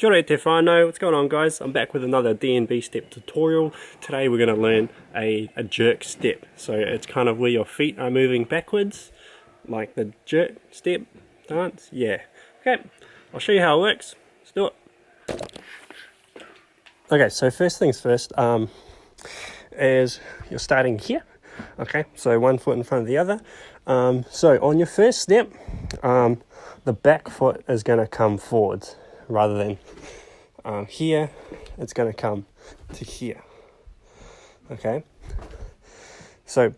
Kia ora te whānau, what's going on guys? I'm back with another DnB step tutorial. Today we're going to learn a jerk step. So it's kind of where your feet are moving backwards, like the jerk step dance. Yeah. Okay, I'll show you how it works. Let's do it. Okay, so first things first, is you're starting here. Okay, so one foot in front of the other. So on your first step, the back foot is going to come forwards rather than here. It's going to come to here. Okay, so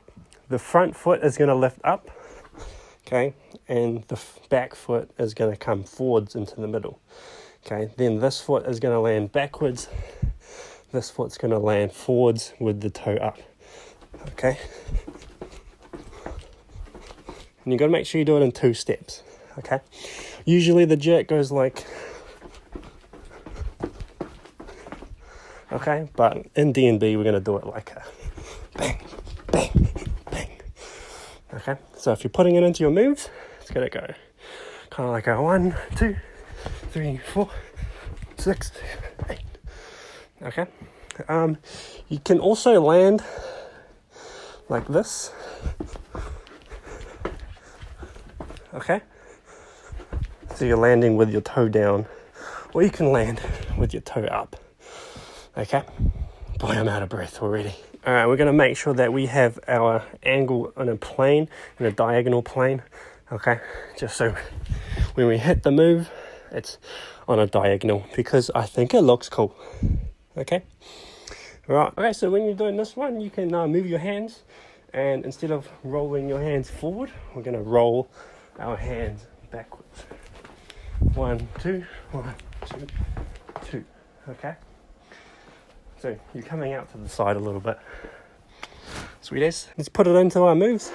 the front foot is going to lift up, okay, and the back foot is going to come forwards into the middle. Okay, then this foot is going to land backwards, this foot's going to land forwards with the toe up. Okay, and you've got to make sure you do it in 2 steps. Okay, usually the jerk goes like, okay, but in DnB we're going to do it like a bang, bang, bang. Okay, so if you're putting it into your moves, it's going to go kind of like a 1, 2, 3, 4, 6, 8. Okay, you can also land like this. Okay, so you're landing with your toe down, or you can land with your toe up. Okay, boy, I'm out of breath already. Alright, we're going to make sure that we have our angle on a plane, in a diagonal plane. Okay, just so when we hit the move, it's on a diagonal, because I think it looks cool. Okay, right. Okay, so when you're doing this one, you can move your hands, and instead of rolling your hands forward, we're going to roll our hands backwards. 1, 2, 1, 2, 2. Okay, so you're coming out to the side a little bit. Sweet as. Let's put it into our moves.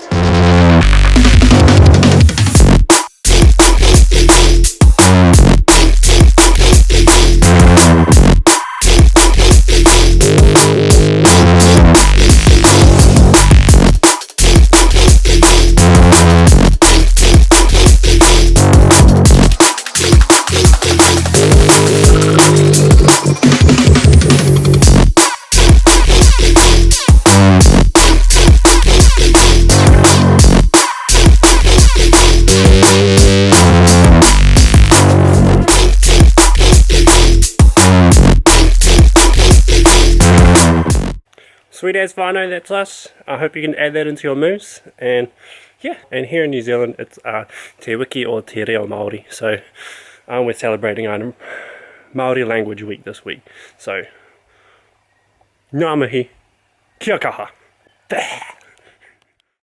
Sweet as whānau, that's us. I hope you can add that into your moves. And yeah, and here in New Zealand, it's Te Wiki or Te Reo Māori. So we're celebrating our Māori Language Week this week. So, ngā mihi, kia kaha.